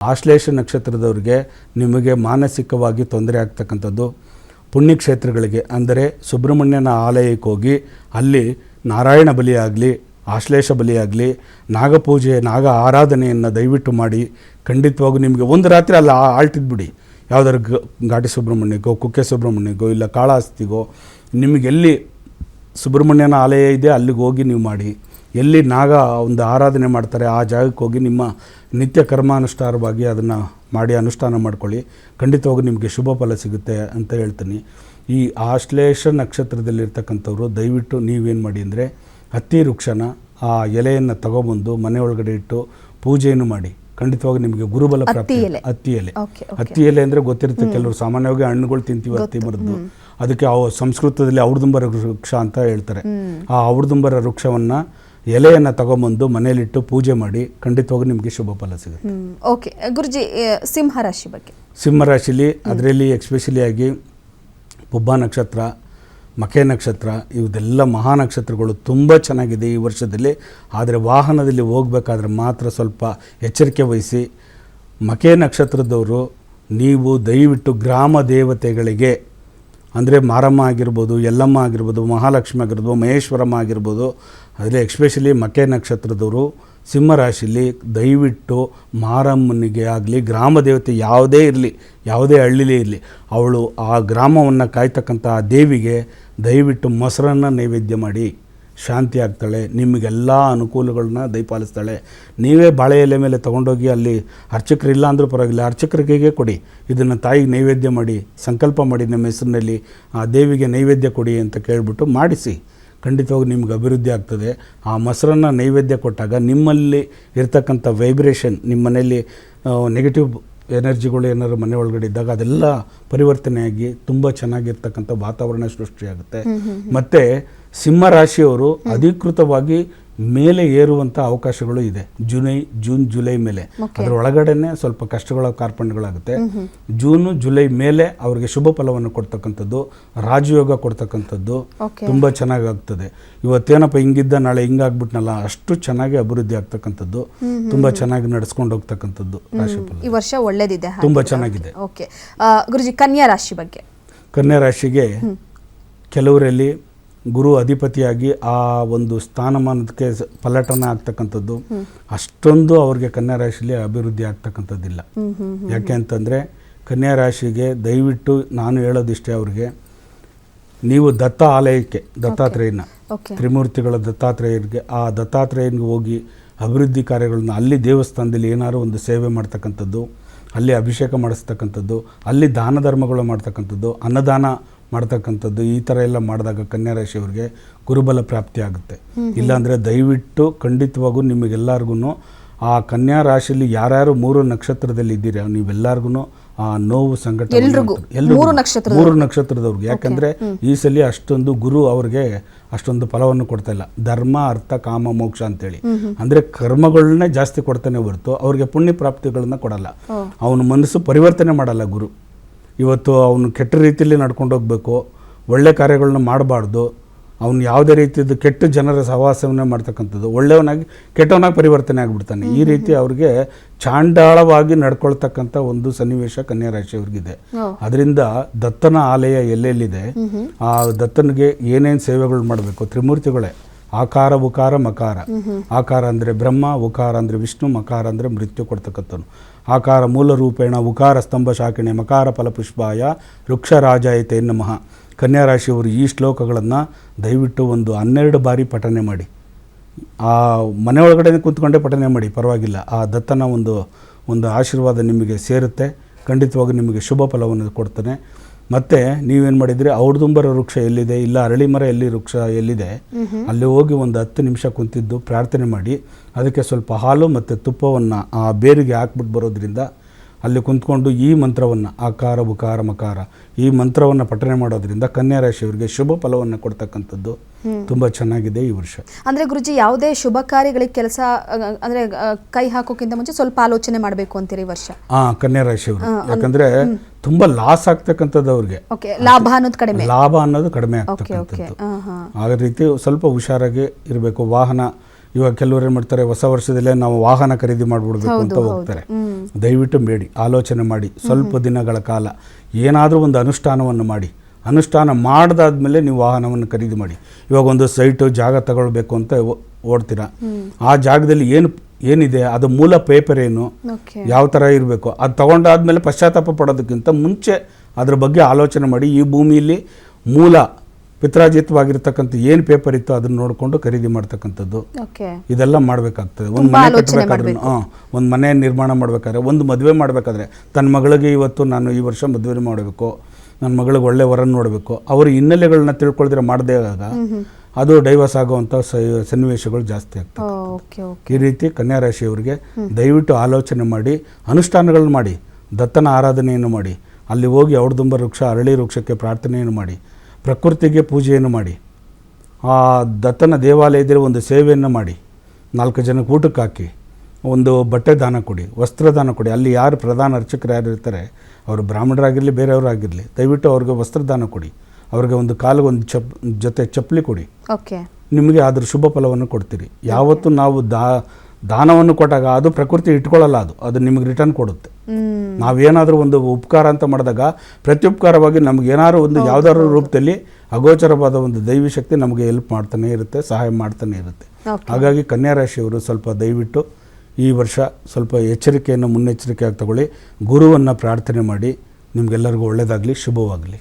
ಆಶ್ಲೇಷ ನಕ್ಷತ್ರದವರಿಗೆ ನಿಮಗೆ ಮಾನಸಿಕವಾಗಿ ತೊಂದರೆ ಆಗ್ತಕ್ಕಂಥದ್ದು. ಪುಣ್ಯಕ್ಷೇತ್ರಗಳಿಗೆ ಅಂದರೆ ಸುಬ್ರಹ್ಮಣ್ಯನ ಆಲಯಕ್ಕೆ ಹೋಗಿ ಅಲ್ಲಿ ನಾರಾಯಣ ಬಲಿಯಾಗಲಿ, ಆಶ್ಲೇಷ ಬಲಿಯಾಗಲಿ, ನಾಗಪೂಜೆ, ನಾಗ ಆರಾಧನೆಯನ್ನು ದಯವಿಟ್ಟು ಮಾಡಿ. ಖಂಡಿತವಾಗೂ ನಿಮಗೆ ಒಂದು ರಾತ್ರಿ ಅಲ್ಲಿ ಆಳ್ತಿದ್ಬಿಡಿ. ಯಾವುದಾದ್ರು ಘಾಟಿ ಸುಬ್ರಹ್ಮಣ್ಯಕ್ಕೋ, ಕುಕ್ಕೆ ಸುಬ್ರಹ್ಮಣ್ಯಕ್ಕೋ, ಇಲ್ಲ ಕಾಳಹಸ್ತಿಗೋ, ನಿಮಗೆಲ್ಲಿ ಸುಬ್ರಹ್ಮಣ್ಯನ ಆಲಯ ಇದೆ ಅಲ್ಲಿಗೆ ಹೋಗಿ ನೀವು ಮಾಡಿ. ಎಲ್ಲಿ ನಾಗ ಒಂದು ಆರಾಧನೆ ಮಾಡ್ತಾರೆ ಆ ಜಾಗಕ್ಕೆ ಹೋಗಿ ನಿಮ್ಮ ನಿತ್ಯ ಕರ್ಮಾನುಷ್ಠಾನವಾಗಿ ಅದನ್ನು ಮಾಡಿ ಅನುಷ್ಠಾನ ಮಾಡ್ಕೊಳ್ಳಿ. ಖಂಡಿತವಾಗಿ ನಿಮಗೆ ಶುಭ ಫಲ ಸಿಗುತ್ತೆ ಅಂತ ಹೇಳ್ತೀನಿ. ಈ ಆಶ್ಲೇಷ ನಕ್ಷತ್ರದಲ್ಲಿರ್ತಕ್ಕಂಥವ್ರು ದಯವಿಟ್ಟು ನೀವೇನು ಮಾಡಿ ಅಂದರೆ ಹತ್ತಿ ವೃಕ್ಷನ ಆ ಎಲೆಯನ್ನು ತಗೊಬಂದು ಮನೆ ಒಳಗಡೆ ಇಟ್ಟು ಪೂಜೆಯನ್ನು ಮಾಡಿ. ಖಂಡಿತವಾಗಿ ನಿಮಗೆ ಗುರುಬಲ ಪ್ರಾಪ್ತಿ. ಹತ್ತಿ ಎಲೆ ಅಂದರೆ ಗೊತ್ತಿರುತ್ತೆ, ಕೆಲವರು ಸಾಮಾನ್ಯವಾಗಿ ಹಣ್ಣುಗಳು ತಿಂತೀವಿ ಹತ್ತಿ ಮರದ್ದು, ಅದಕ್ಕೆ ಸಂಸ್ಕೃತದಲ್ಲಿ ಔಡ್ದುಂಬರ ವೃಕ್ಷ ಅಂತ ಹೇಳ್ತಾರೆ. ಆ ಔಡ್ದುಂಬರ ವೃಕ್ಷವನ್ನು ಎಲೆಯನ್ನು ತಗೊಂಬಂದು ಮನೆಯಲ್ಲಿಟ್ಟು ಪೂಜೆ ಮಾಡಿ. ಖಂಡಿತವಾಗಿ ನಿಮಗೆ ಶುಭ ಫಲ ಸಿಗುತ್ತೆ. ಓಕೆ ಗುರುಜಿ, ಸಿಂಹರಾಶಿ ಬಗ್ಗೆ. ಸಿಂಹರಾಶಿಲಿ ಅದರಲ್ಲಿ ಎಕ್ಸ್ಪೆಷಲಿ ಆಗಿ ಪುಬ್ಬ ನಕ್ಷತ್ರ, ಮಖೆ ನಕ್ಷತ್ರ, ಇವುದೆಲ್ಲ ಮಹಾನಕ್ಷತ್ರಗಳು ತುಂಬ ಚೆನ್ನಾಗಿದೆ ಈ ವರ್ಷದಲ್ಲಿ. ಆದರೆ ವಾಹನದಲ್ಲಿ ಹೋಗಬೇಕಾದ್ರೆ ಮಾತ್ರ ಸ್ವಲ್ಪ ಎಚ್ಚರಿಕೆ ವಹಿಸಿ. ಮಖೆ ನಕ್ಷತ್ರದವರು ನೀವು ದಯವಿಟ್ಟು ಗ್ರಾಮ ದೇವತೆಗಳಿಗೆ ಅಂದರೆ ಮಾರಮ್ಮ ಆಗಿರ್ಬೋದು, ಯಲ್ಲಮ್ಮ ಆಗಿರ್ಬೋದು, ಮಹಾಲಕ್ಷ್ಮಿ ಆಗಿರ್ಬೋದು, ಮಹೇಶ್ವರಮ್ಮ ಆಗಿರ್ಬೋದು, ಅದರಲ್ಲಿ ಎಕ್ಸ್ಪೆಷಲಿ ಮಖೆ ನಕ್ಷತ್ರದವರು ಸಿಂಹರಾಶಿಲಿ ದಯವಿಟ್ಟು ಮಾರಮ್ಮನಿಗೆ ಆಗಲಿ, ಗ್ರಾಮ ದೇವತೆ ಯಾವುದೇ ಇರಲಿ, ಯಾವುದೇ ಹಳ್ಳಿಲೇ ಇರಲಿ, ಅವಳು ಆ ಗ್ರಾಮವನ್ನು ಕಾಯ್ತಕ್ಕಂಥ ಆ ದೇವಿಗೆ ದಯವಿಟ್ಟು ಮೊಸರನ್ನು ನೈವೇದ್ಯ ಮಾಡಿ. ಶಾಂತಿ ಆಗ್ತಾಳೆ, ನಿಮಗೆಲ್ಲ ಅನುಕೂಲಗಳನ್ನ ದಯಪಾಲಿಸ್ತಾಳೆ. ನೀವೇ ಬಾಳೆ ಎಲೆ ಮೇಲೆ ತೊಗೊಂಡೋಗಿ ಅಲ್ಲಿ ಅರ್ಚಕರು ಇಲ್ಲ ಅಂದರೂ ಪರವಾಗಿಲ್ಲ, ಅರ್ಚಕರಿಗೆ ಕೊಡಿ, ಇದನ್ನು ತಾಯಿಗೆ ನೈವೇದ್ಯ ಮಾಡಿ, ಸಂಕಲ್ಪ ಮಾಡಿ ನಮ್ಮ ಹೆಸರಿನಲ್ಲಿ ಆ ದೇವಿಗೆ ನೈವೇದ್ಯ ಕೊಡಿ ಅಂತ ಕೇಳಿಬಿಟ್ಟು ಮಾಡಿಸಿ. ಖಂಡಿತವಾಗಿ ನಿಮ್ಗೆ ಅಭಿವೃದ್ಧಿ ಆಗ್ತದೆ. ಆ ಮೊಸರನ್ನು ನೈವೇದ್ಯ ಕೊಟ್ಟಾಗ ನಿಮ್ಮಲ್ಲಿ ಇರ್ತಕ್ಕಂಥ ವೈಬ್ರೇಷನ್, ನಿಮ್ಮ ಮನೆಯಲ್ಲಿ ನೆಗೆಟಿವ್ ಎನರ್ಜಿಗಳು ಏನಾದ್ರು ಮನೆ ಒಳಗಡೆ ಇದ್ದಾಗ ಅದೆಲ್ಲ ಪರಿವರ್ತನೆಯಾಗಿ ತುಂಬ ಚೆನ್ನಾಗಿರ್ತಕ್ಕಂಥ ವಾತಾವರಣ ಸೃಷ್ಟಿಯಾಗುತ್ತೆ. ಮತ್ತು ಸಿಂಹರಾಶಿಯವರು ಅಧಿಕೃತವಾಗಿ ಮೇಲೆ ಏರುವಂಥ ಅವಕಾಶಗಳು ಇದೆ. ಜೂನ್ ಜುಲೈ ಮೇಲೆ ಅದರ ಒಳಗಡೆನೆ ಸ್ವಲ್ಪ ಕಷ್ಟಗಳ ಕಾರ್ಪಣ್ಯಗಳಾಗುತ್ತೆ. ಜುಲೈ ಮೇಲೆ ಅವರಿಗೆ ಶುಭ ಫಲವನ್ನು ಕೊಡ್ತಕ್ಕಂಥದ್ದು, ರಾಜಯೋಗ ಕೊಡ್ತಕ್ಕಂಥದ್ದು ತುಂಬ ಚೆನ್ನಾಗಾಗ್ತದೆ. ಇವತ್ತೇನಪ್ಪ ಹಿಂಗಿದ್ದ ನಾಳೆ ಹಿಂಗಾಗ್ಬಿಟ್ನಲ್ಲ, ಅಷ್ಟು ಚೆನ್ನಾಗಿ ಅಭಿವೃದ್ಧಿ ಆಗ್ತಕ್ಕಂಥದ್ದು, ತುಂಬ ಚೆನ್ನಾಗಿ ನಡೆಸ್ಕೊಂಡು ಹೋಗ್ತಕ್ಕಂಥದ್ದು ರಾಶಿಫಲ ಈ ವರ್ಷ ಒಳ್ಳೇದಿದೆ, ತುಂಬ ಚೆನ್ನಾಗಿದೆ. ಓಕೆ ಗುರುಜಿ, ಕನ್ಯಾ ರಾಶಿ ಬಗ್ಗೆ. ಕನ್ಯಾ ರಾಶಿಗೆ ಕೆಲವರಲ್ಲಿ ಗುರು ಅಧಿಪತಿಯಾಗಿ ಆ ಒಂದು ಸ್ಥಾನಮಾನಕ್ಕೆ ಪಲ್ಲಟನ ಆಗ್ತಕ್ಕಂಥದ್ದು ಅಷ್ಟೊಂದು ಅವ್ರಿಗೆ ಕನ್ಯಾ ರಾಶಿಲಿ ಅಭಿವೃದ್ಧಿ ಆಗ್ತಕ್ಕಂಥದ್ದಿಲ್ಲ. ಯಾಕೆ ಅಂತಂದರೆ ಕನ್ಯಾ ರಾಶಿಗೆ ದಯವಿಟ್ಟು ನಾನು ಹೇಳೋದಿಷ್ಟೇ, ಅವ್ರಿಗೆ ನೀವು ದತ್ತ ಆಲಯಕ್ಕೆ, ದತ್ತಾತ್ರೇಯನ ತ್ರಿಮೂರ್ತಿಗಳ ದತ್ತಾತ್ರೇಯರಿಗೆ, ಆ ದತ್ತಾತ್ರೇಯನಿಗೆ ಹೋಗಿ ಅಭಿವೃದ್ಧಿ ಕಾರ್ಯಗಳನ್ನ ಅಲ್ಲಿ ದೇವಸ್ಥಾನದಲ್ಲಿ ಏನಾದ್ರು ಒಂದು ಸೇವೆ ಮಾಡ್ತಕ್ಕಂಥದ್ದು, ಅಲ್ಲಿ ಅಭಿಷೇಕ ಮಾಡಿಸ್ತಕ್ಕಂಥದ್ದು, ಅಲ್ಲಿ ದಾನ ಧರ್ಮಗಳು ಮಾಡ್ತಕ್ಕಂಥದ್ದು, ಅನ್ನದಾನ ಮಾಡ್ತಕ್ಕಂಥದ್ದು, ಈ ಥರ ಎಲ್ಲ ಮಾಡಿದಾಗ ಕನ್ಯಾ ರಾಶಿಯವರಿಗೆ ಗುರುಬಲ ಪ್ರಾಪ್ತಿ ಆಗುತ್ತೆ. ಇಲ್ಲಾಂದರೆ ದಯವಿಟ್ಟು ಖಂಡಿತವಾಗೂ ನಿಮಗೆಲ್ಲರಿಗೂ ಆ ಕನ್ಯಾ ರಾಶಿಯಲ್ಲಿ ಯಾರ್ಯಾರು 3 ನಕ್ಷತ್ರದಲ್ಲಿ ಇದ್ದೀರಾ ನೀವೆಲ್ಲರಿಗೂ ಆ ನೋವು ಸಂಘಟನೆ ಮೂರು ನಕ್ಷತ್ರದವ್ರಿಗೆ. ಯಾಕಂದರೆ ಈ ಸಲ ಅಷ್ಟೊಂದು ಗುರು ಅವ್ರಿಗೆ ಅಷ್ಟೊಂದು ಫಲವನ್ನು ಕೊಡ್ತಾ ಇಲ್ಲ. ಧರ್ಮ, ಅರ್ಥ, ಕಾಮ, ಮೋಕ್ಷ ಅಂತೇಳಿ ಅಂದರೆ ಕರ್ಮಗಳನ್ನೇ ಜಾಸ್ತಿ ಕೊಡ್ತಾನೆ ಹೊರತು ಅವ್ರಿಗೆ ಪುಣ್ಯ ಪ್ರಾಪ್ತಿಗಳನ್ನ ಕೊಡಲ್ಲ. ಅವನ ಮನಸ್ಸು ಪರಿವರ್ತನೆ ಮಾಡಲ್ಲ ಗುರು. ಇವತ್ತು ಅವನು ಕೆಟ್ಟ ರೀತಿಯಲ್ಲಿ ನಡ್ಕೊಂಡು ಹೋಗಬೇಕು, ಒಳ್ಳೆ ಕಾರ್ಯಗಳನ್ನ ಮಾಡಬಾರ್ದು. ಅವನು ಯಾವುದೇ ರೀತಿಯದ್ದು ಕೆಟ್ಟ ಜನರ ಸಹವಾಸವನ್ನೇ ಮಾಡ್ತಕ್ಕಂಥದ್ದು, ಒಳ್ಳೆಯವನಾಗಿ ಕೆಟ್ಟವನಾಗಿ ಪರಿವರ್ತನೆ ಆಗಿಬಿಡ್ತಾನೆ. ಈ ರೀತಿ ಅವ್ರಿಗೆ ಚಾಂಡಾಳವಾಗಿ ನಡ್ಕೊಳ್ತಕ್ಕಂಥ ಒಂದು ಸನ್ನಿವೇಶ ಕನ್ಯಾ ರಾಶಿಯವ್ರಿಗಿದೆ. ಅದರಿಂದ ದತ್ತನ ಆಲಯ ಎಲ್ಲೆಲ್ಲಿದೆ, ಆ ದತ್ತನಿಗೆ ಏನೇನು ಸೇವೆಗಳು ಮಾಡಬೇಕು, ತ್ರಿಮೂರ್ತಿಗಳೇ ಆಕಾರ, ಉಕಾರ, ಮಕಾರ. ಆಕಾರ ಅಂದರೆ ಬ್ರಹ್ಮ, ಉಕಾರ ಅಂದರೆ ವಿಷ್ಣು, ಮಕಾರ ಅಂದರೆ ಮೃತ್ಯು ಕೊಡ್ತಕ್ಕಂಥನು. ಆಕಾರ ಮೂಲ ರೂಪೇಣ, ಉಕಾರ ಸ್ತಂಭ ಶಾಕಿಣೆ, ಮಕಾರ ಫಲಪುಷ್ಪಾಯ, ವೃಕ್ಷರಾಜಾಯತೆ ನಮಃ. ಕನ್ಯಾ ರಾಶಿಯವರು ಈ ಶ್ಲೋಕಗಳನ್ನು ದಯವಿಟ್ಟು ಒಂದು 12 ಬಾರಿ ಪಠನೆ ಮಾಡಿ. ಆ ಮನೆ ಒಳಗಡೆ ಕೂತ್ಕೊಂಡೇ ಪಠನೆ ಮಾಡಿ, ಪರವಾಗಿಲ್ಲ. ಆ ದತ್ತನ ಒಂದು ಆಶೀರ್ವಾದ ನಿಮಗೆ ಸೇರುತ್ತೆ. ಖಂಡಿತವಾಗಿ ನಿಮಗೆ ಶುಭ ಫಲವನ್ನು ಕೊಡ್ತಾನೆ. ಮತ್ತು ನೀವೇನು ಮಾಡಿದ್ರಿ, ಔಡ್ದುಂಬರ ವೃಕ್ಷ ಎಲ್ಲಿದೆ, ಇಲ್ಲ ಅರಳಿ ಮರ ವೃಕ್ಷ ಎಲ್ಲಿದೆ, ಅಲ್ಲಿ ಹೋಗಿ ಒಂದು 10 ನಿಮಿಷ ಕುಂತಿದ್ದು ಪ್ರಾರ್ಥನೆ ಮಾಡಿ, ಅದಕ್ಕೆ ಸ್ವಲ್ಪ ಹಾಲು ಮತ್ತು ತುಪ್ಪವನ್ನು ಆ ಬೇರಿಗೆ ಹಾಕ್ಬಿಟ್ಟು ಬರೋದ್ರಿಂದ ಅಲ್ಲಿ ಕುಂತ್ಕೊಂಡು ಈ ಮಂತ್ರವನ್ನು ಆಕಾರ, ಉಕಾರ, ಮಕಾರ ಈ ಮಂತ್ರವನ್ನು ಪಠನೆ ಮಾಡೋದ್ರಿಂದ ಕನ್ಯಾ ರಾಶಿಯವರಿಗೆ ಶುಭ ಫಲವನ್ನು ಕೊಡ್ತಕ್ಕಂಥದ್ದು ತುಂಬ ಚೆನ್ನಾಗಿದೆ ಈ ವರ್ಷ. ಅಂದರೆ ಗುರುಜಿ, ಯಾವುದೇ ಶುಭ ಕಾರ್ಯಗಳಿಗೆ ಕೆಲಸ ಅಂದರೆ ಕೈ ಹಾಕೋಕ್ಕಿಂತ ಮುಂಚೆ ಸ್ವಲ್ಪ ಆಲೋಚನೆ ಮಾಡಬೇಕು ಅಂತೀರಿ ಈ ವರ್ಷ. ಕನ್ಯಾ ರಾಶಿಯವರು ಯಾಕಂದರೆ ತುಂಬ ಲಾಸ್ ಆಗ್ತಕ್ಕಂಥದ್ದು ಅವ್ರಿಗೆ, ಲಾಭ ಅನ್ನೋದು ಕಡಿಮೆ ಆಗ್ತಕ್ಕಂಥದ್ದು. ಆ ರೀತಿ ಸ್ವಲ್ಪ ಹುಷಾರಾಗಿ ಇರಬೇಕು. ವಾಹನ ಇವಾಗ ಕೆಲವರು ಏನು ಮಾಡ್ತಾರೆ, ಹೊಸ ವರ್ಷದಲ್ಲೇ ನಾವು ವಾಹನ ಖರೀದಿ ಮಾಡಿಬಿಡ್ಬೇಕು ಅಂತ ಹೋಗ್ತಾರೆ. ದಯವಿಟ್ಟು ಬೇಡಿ, ಆಲೋಚನೆ ಮಾಡಿ, ಸ್ವಲ್ಪ ದಿನಗಳ ಕಾಲ ಏನಾದರೂ ಒಂದು ಅನುಷ್ಠಾನವನ್ನು ಮಾಡಿ. ಅನುಷ್ಠಾನ ಮಾಡಿದಾದ್ಮೇಲೆ ನೀವು ವಾಹನವನ್ನು ಖರೀದಿ ಮಾಡಿ. ಇವಾಗ ಒಂದು ಸೈಟು ಜಾಗ ತಗೊಳ್ಬೇಕು ಅಂತ ಓಡ್ತೀರಾ, ಆ ಜಾಗದಲ್ಲಿ ಏನಿದೆ ಅದು ಮೂಲ ಪೇಪರ್ ಏನು, ಯಾವ ಥರ ಇರಬೇಕು, ಅದು ತಗೊಂಡಾದ್ಮೇಲೆ ಪಶ್ಚಾತ್ತಾಪ ಪಡೋದಕ್ಕಿಂತ ಮುಂಚೆ ಅದ್ರ ಬಗ್ಗೆ ಆಲೋಚನೆ ಮಾಡಿ. ಈ ಭೂಮಿಯಲ್ಲಿ ಮೂಲ ಪಿತ್ರಾಜಿತವಾಗಿರ್ತಕ್ಕಂಥ ಏನು ಪೇಪರ್ ಇತ್ತು ಅದನ್ನು ನೋಡಿಕೊಂಡು ಖರೀದಿ ಮಾಡ್ತಕ್ಕಂಥದ್ದು, ಇದೆಲ್ಲ ಮಾಡಬೇಕಾಗ್ತದೆ. ಒಂದು ಮನೆ ಕಟ್ಟಬೇಕಾದ್ರೆ, ಒಂದು ಮನೆ ನಿರ್ಮಾಣ ಮಾಡಬೇಕಾದ್ರೆ, ಒಂದು ಮದುವೆ ಮಾಡಬೇಕಾದ್ರೆ, ತನ್ನ ಮಗಳಿಗೆ ಇವತ್ತು ನಾನು ಈ ವರ್ಷ ಮದುವೆ ಮಾಡಬೇಕು, ನನ್ನ ಮಗಳಿಗೆ ಒಳ್ಳೆ ವರನ್ನು ನೋಡಬೇಕು, ಅವರ ಹಿನ್ನೆಲೆಗಳನ್ನ ತಿಳ್ಕೊಳ್ದಿರ ಮಾಡದೇ ಆದಾಗ ಅದು ಡೈವರ್ಸ್ ಆಗುವಂಥ ಸನ್ನಿವೇಶಗಳು ಜಾಸ್ತಿ ಆಗ್ತವೆ. ಈ ರೀತಿ ಕನ್ಯಾ ರಾಶಿಯವರಿಗೆ ದಯವಿಟ್ಟು ಆಲೋಚನೆ ಮಾಡಿ, ಅನುಷ್ಠಾನಗಳನ್ನ ಮಾಡಿ, ದತ್ತನ ಆರಾಧನೆಯನ್ನು ಮಾಡಿ, ಅಲ್ಲಿ ಹೋಗಿ ಔಡುದುಂಬ ವೃಕ್ಷ, ಅರಳಿ ವೃಕ್ಷಕ್ಕೆ ಪ್ರಾರ್ಥನೆಯನ್ನು ಮಾಡಿ, ಪ್ರಕೃತಿಗೆ ಪೂಜೆಯನ್ನು ಮಾಡಿ, ಆ ದತ್ತನ ದೇವಾಲಯದಲ್ಲಿ ಒಂದು ಸೇವೆಯನ್ನು ಮಾಡಿ, 4 ಜನಕ್ಕೆ ಊಟಕ್ಕೆ ಹಾಕಿ, ಒಂದು ಬಟ್ಟೆ ದಾನ ಕೊಡಿ, ವಸ್ತ್ರ ದಾನ ಕೊಡಿ. ಅಲ್ಲಿ ಯಾರು ಪ್ರಧಾನ ಅರ್ಚಕರು ಯಾರು ಇರ್ತಾರೆ, ಅವರು ಬ್ರಾಹ್ಮಣರಾಗಿರಲಿ ಬೇರೆಯವರಾಗಿರಲಿ, ದಯವಿಟ್ಟು ಅವ್ರಿಗೆ ವಸ್ತ್ರದಾನ ಕೊಡಿ, ಅವ್ರಿಗೆ ಒಂದು ಕಾಲಿಗೆ ಒಂದು ಜೊತೆ ಚಪ್ಪಲಿ ಕೊಡಿ. ನಿಮಗೆ ಅದ್ರ ಶುಭ ಫಲವನ್ನು ಕೊಡ್ತೀರಿ. ಯಾವತ್ತು ನಾವು ದಾನವನ್ನು ಕೊಟ್ಟಾಗ ಅದು ಪ್ರಕೃತಿ ಇಟ್ಕೊಳ್ಳಲ್ಲ, ಅದು ನಿಮಗೆ ರಿಟರ್ನ್ ಕೊಡುತ್ತೆ. ನಾವೇನಾದರೂ ಒಂದು ಉಪಕಾರ ಅಂತ ಮಾಡಿದಾಗ ಪ್ರತ್ಯುಪಕಾರವಾಗಿ ನಮ್ಗೆ ಏನಾದ್ರು ಒಂದು ಯಾವುದಾದ್ರು ರೂಪದಲ್ಲಿ ಅಗೋಚರವಾದ ಒಂದು ದೈವಿ ಶಕ್ತಿ ನಮಗೆ ಹೆಲ್ಪ್ ಮಾಡ್ತಾನೆ ಇರುತ್ತೆ, ಸಹಾಯ ಮಾಡ್ತಾನೆ ಇರುತ್ತೆ. ಹಾಗಾಗಿ ಕನ್ಯಾ ರಾಶಿಯವರು ಸ್ವಲ್ಪ ದಯವಿಟ್ಟು ಈ ವರ್ಷ ಸ್ವಲ್ಪ ಎಚ್ಚರಿಕೆಯನ್ನು ಮುನ್ನೆಚ್ಚರಿಕೆಯಾಗಿ ತಗೊಳ್ಳಿ, ಗುರುವನ್ನು ಪ್ರಾರ್ಥನೆ ಮಾಡಿ. ನಿಮಗೆಲ್ಲರಿಗೂ ಒಳ್ಳೆಯದಾಗಲಿ, ಶುಭವಾಗಲಿ.